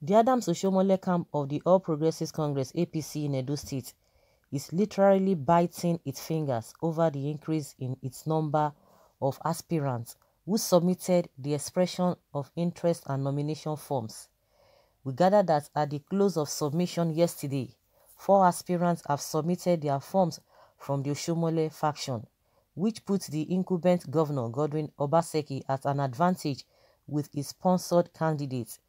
The Adams Oshiomole camp of the All Progressives Congress (APC) in Edo State is literally biting its fingers over the increase in its number of aspirants who submitted the expression of interest and nomination forms. We gather that at the close of submission yesterday, 4 aspirants have submitted their forms from the Oshiomole faction, which puts the incumbent governor Godwin Obaseki at an advantage with his sponsored candidate,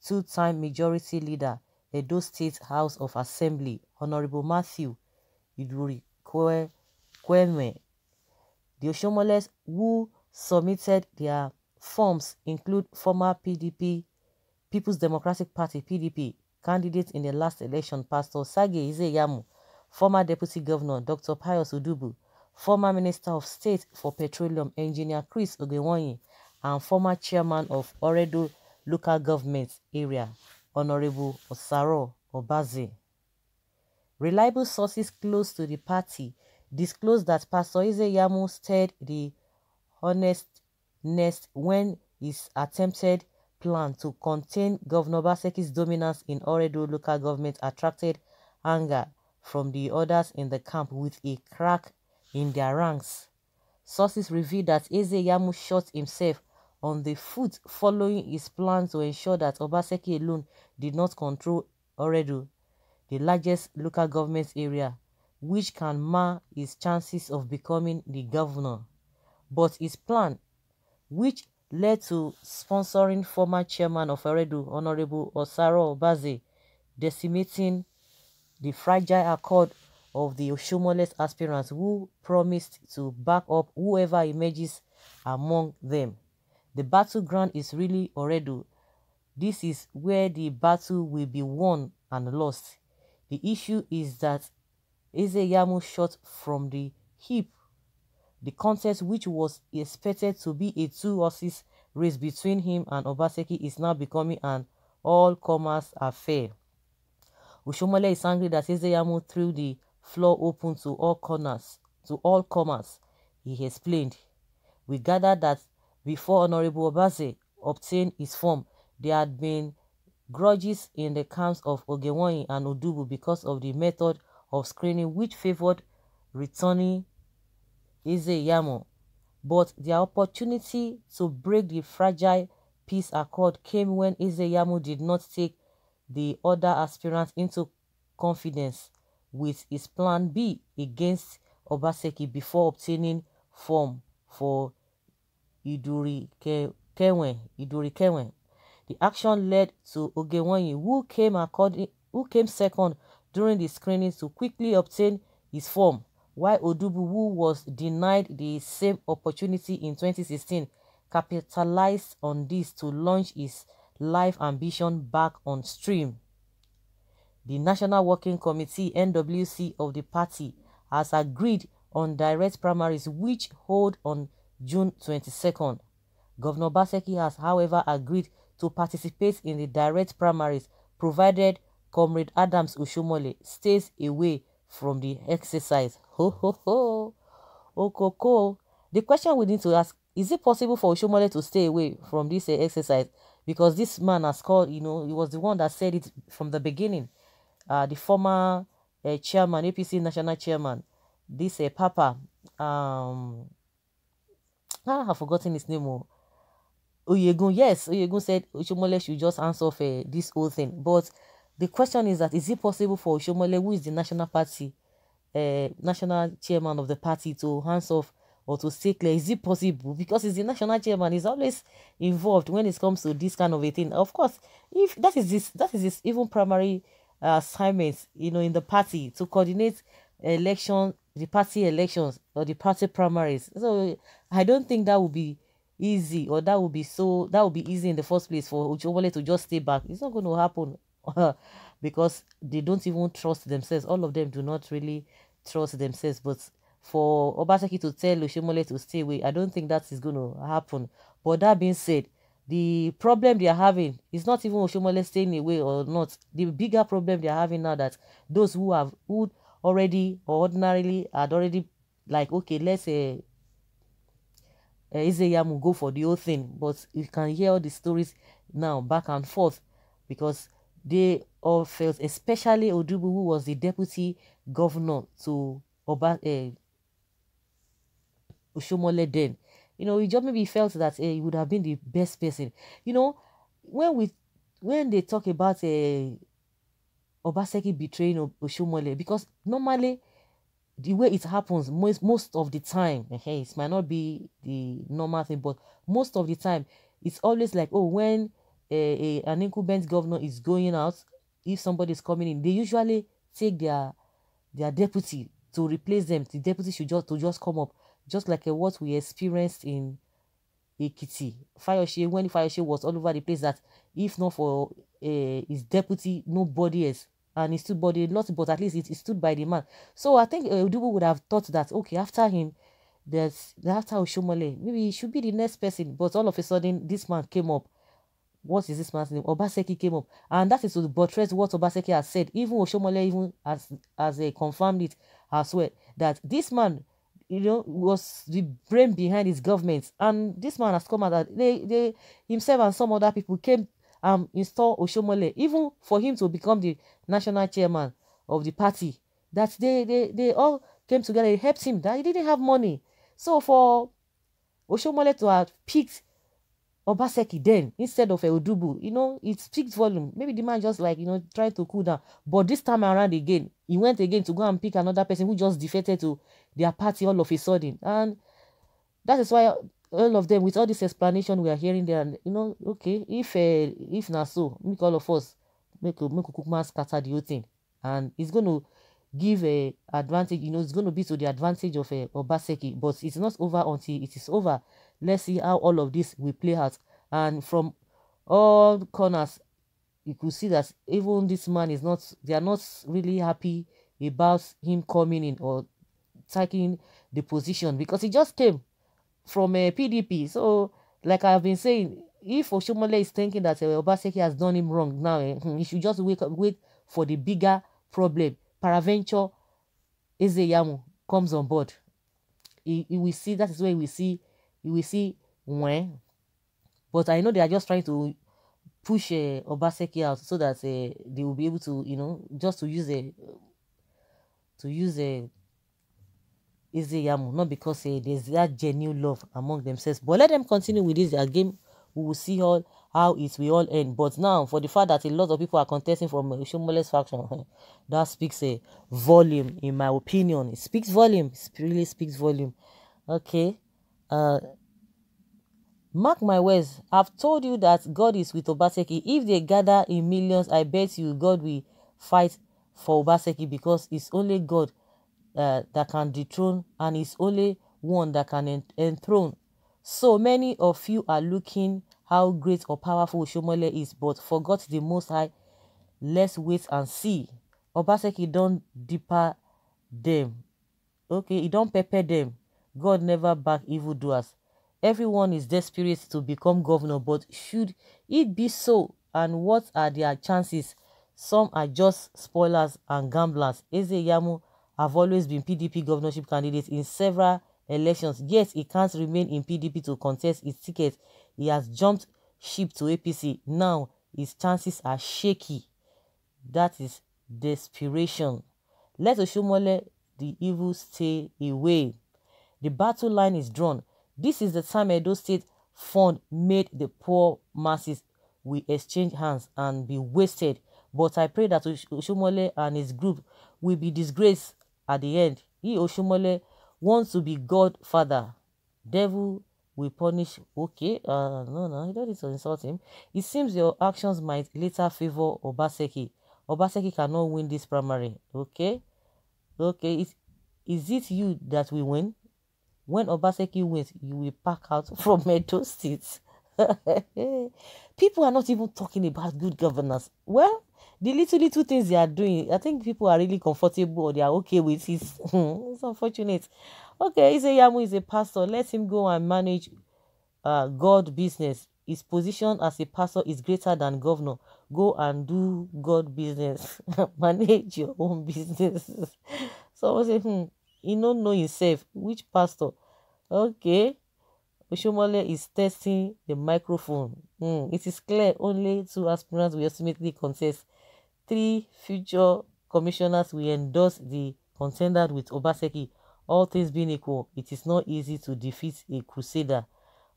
two-time majority leader, Edo State House of Assembly, Honorable Matthew Iduri-Kweme. The Oshiomoles who submitted their forms include former PDP, People's Democratic Party (PDP) candidate in the last election, Pastor Sage Iyamu, former Deputy Governor Dr. Pius Udubu, former Minister of State for Petroleum Engineer Chris Ogewanyi, and former Chairman of Oredo Local Government Area, Honorable Osaro Obaze. Reliable sources close to the party disclosed that Pastor Iyamu stirred the honest nest when his attempted plan to contain Governor Obaseki's dominance in Oredo local government attracted anger from the others in the camp with a crack in their ranks. Sources revealed that Iyamu shot himself on the foot following his plan to ensure that Obaseki alone did not control Oredo, the largest local government area, which can mar his chances of becoming the governor. But his plan, which led to sponsoring former chairman of Oredo, Honorable Osaro Obaze, decimating the fragile accord of the Oshiomole aspirants who promised to back up whoever emerges among them. The battleground is really Oredo. This is where the battle will be won and lost. The issue is that Iyamu shot from the hip. The contest, which was expected to be a 2-horses race between him and Obaseki, is now becoming an all-comers affair. Oshiomole is angry that Iyamu threw the floor open to all comers. He explained. We gathered that before Honorable Obaze obtained his form, there had been grudges in the camps of Ogewanyi and Udubu because of the method of screening which favored returning Iyamu. But the opportunity to break the fragile peace accord came when Iyamu did not take the other aspirants into confidence with his plan B against Obaseki before obtaining form for Iduri-Kweme. The action led to Ogewanyi, who came second during the screening, to quickly obtain his form, while Udubu, who was denied the same opportunity in 2016, capitalized on this to launch his life ambition back on stream. The National Working Committee (NWC) of the party has agreed on direct primaries which hold on June 22nd. Governor Obaseki has, however, agreed to participate in the direct primaries provided Comrade Adams Oshiomole stays away from the exercise. Ho ho ho! Okoko! The question we need to ask, is it possible for Oshiomole to stay away from this exercise? Because this man has called, he was the one that said it from the beginning. The former chairman, APC national chairman, this Papa, I've forgotten his name. Oyegun, yes, Oyegun said Oshiomole should just answer off this whole thing. But the question is that, is it possible for Oshiomole, who is the national party, national chairman of the party, to hands off or to stay clear? Is it possible? Because he's the national chairman, he's always involved when it comes to this kind of a thing. Of course, if that is his even primary assignment, in the party, to coordinate the party elections or the party primaries. So I don't think that would be easy, or that would be easy in the first place for Oshiomole to just stay back. It's not going to happen because they don't even trust themselves. All of them do not really trust themselves. But for Obaseki to tell Oshiomole to stay away, I don't think that is going to happen. But that being said, the problem they are having is not even Oshiomole staying away or not. The bigger problem they are having now, that those who already or ordinarily had already, like, okay, let's say Iyamu go for the whole thing, but you can hear all the stories now back and forth because they all felt, especially Odubu, who was the deputy governor to Oshiomole then. He just maybe felt that he would have been the best person. When we when they talk about Obaseki betraying Oshiomole, because normally the way it happens most of the time, okay, it might not be the normal thing, but most of the time it's always like, oh, when an incumbent governor is going out, if somebody is coming in, they usually take their deputy to replace them. The deputy should just come up, just like what we experienced in Ekiti. Fayose, when Fayose was all over the place, that if not for his deputy, nobody else. And he stood by the lot, but at least he stood by the man. So I think Udubu would have thought that, okay, after him, after Oshiomole, maybe he should be the next person. But all of a sudden, this man came up. What is this man's name? Obaseki came up. And that is to buttress what Obaseki has said. Even Oshiomole even has confirmed it as well. That this man, was the brain behind his government. And this man has come out that they himself and some other people came install Oshiomole, even for him to become the national chairman of the party. That they all came together, they helped him, that he didn't have money. So for Oshiomole to have picked Obaseki then instead of Odubu, it speaks volume. Maybe the man just like, trying to cool down. But this time around again, he went again to go and pick another person who just defected to their party all of a sudden. And that is why all of them, with all this explanation we are hearing there, okay, if not so, make all of us make Kukuma scatter the whole thing, and it's going to give a advantage. It's going to be to the advantage of Obaseki, but it's not over until it is over. Let's see how all of this will play out. And from all corners, you could see that even this man is not. They are not really happy about him coming in or taking the position, because he just came from a PDP. So, like I've been saying, if Oshiomole is thinking that Obaseki has done him wrong now, he should just wait for the bigger problem. Paraventure, Iyamu comes on board. He will see. That is where we will see when. But I know they are just trying to push Obaseki out so that they will be able to, just to use Iyamu, not because there's that genuine love among themselves. But let them continue with this game. We will see how it will all end. But now, for the fact that a lot of people are contesting from Oshiomole's faction, that speaks a volume, in my opinion. It speaks volume. It really speaks volume. Okay. Mark my words. I've told you that God is with Obaseki. If they gather in millions, I bet you God will fight for Obaseki, because it's only God that can dethrone, and it's only one that can enthrone. So many of you are looking how great or powerful Oshiomole is, but forgot the Most High. Let's wait and see. Obaseki don't deeper them. Okay, he don't pepper them. God never back evildoers. Everyone is desperate to become governor, but should it be so? And what are their chances? Some are just spoilers and gamblers. Iyamu have always been PDP governorship candidates in several elections, yet he can't remain in PDP to contest his ticket. He has jumped ship to APC. Now his chances are shaky. That is desperation. Let Oshiomole the evil stay away. The battle line is drawn. This is the time Edo State Fund made the poor masses will exchange hands and be wasted. But I pray that Oshiomole and his group will be disgraced at the end. He, Oshiomole, wants to be Godfather. Devil will punish. Okay, no, you don't need to insult him. It seems your actions might later favor Obaseki. Obaseki cannot win this primary. Okay, is it you that will win? When Obaseki wins, you will pack out from Edo State. People are not even talking about good governance. Well, the little things they are doing, I think people are really comfortable, or they are okay with it. It's unfortunate. Okay, Iyamu is a pastor. Let him go and manage God business. His position as a pastor is greater than governor. Go and do God business. Manage your own business. So I say, he don't know himself. Which pastor? Okay. Oshiomole is testing the microphone. It is clear only two aspirants will ultimately contest 3 future commissioners will endorse the contender with Obaseki. All things being equal, it is not easy to defeat a crusader.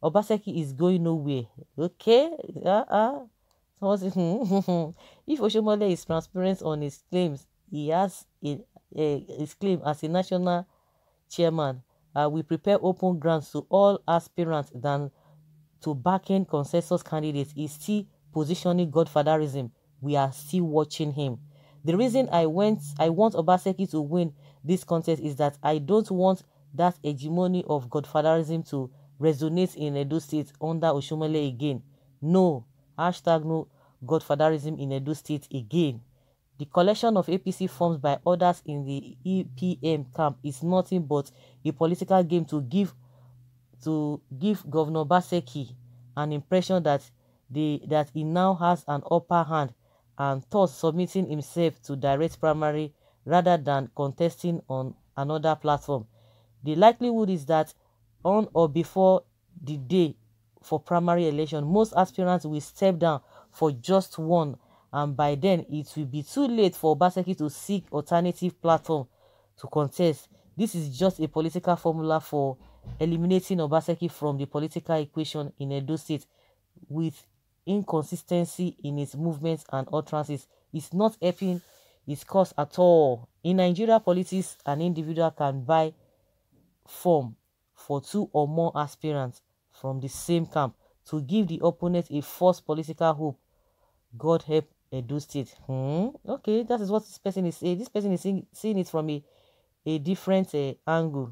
Obaseki is going nowhere. Okay? If Oshiomole is transparent on his claims, he has his claim as a national chairman. We prepare open grants to all aspirants than to backing consensus candidates. Is still positioning godfatherism. We are still watching him. The reason I want Obaseki to win this contest is that I don't want that hegemony of godfatherism to resonate in Edo State under Oshiomole again. No. #no godfatherism in Edo State again. The collection of APC forms by others in the EPM camp is nothing but a political game to give Governor Obaseki an impression that he now has an upper hand, and thus submitting himself to direct primary rather than contesting on another platform. The likelihood is that on or before the day for primary election, most aspirants will step down for just one, and by then it will be too late for Obaseki to seek alternative platform to contest. This is just a political formula for eliminating Obaseki from the political equation in Edo State with inconsistency in its movements and utterances. It's not helping his cause at all. In Nigeria politics, an individual can buy form for 2 or more aspirants from the same camp to give the opponent a false political hope. God help Edo State. Okay, that is what this person is saying. This person is seeing it from a different angle.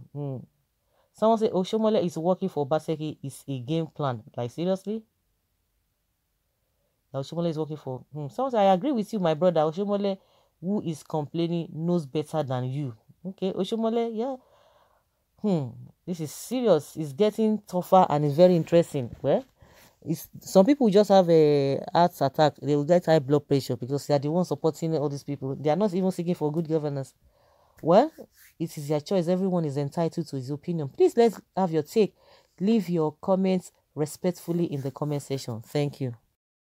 Someone say Oshiomole is working for Obaseki is a game plan. Like, seriously? Oshiomole is working for... Someone say, I agree with you, my brother. Oshiomole, who is complaining, knows better than you. Okay, Oshiomole, yeah. This is serious. It's getting tougher and it's very interesting. Well, some people just have a heart attack. They will get high blood pressure because they are the ones supporting all these people. They are not even seeking for good governance. Well, it is your choice. Everyone is entitled to his opinion. Please, let's have your take. Leave your comments respectfully in the comment section. Thank you.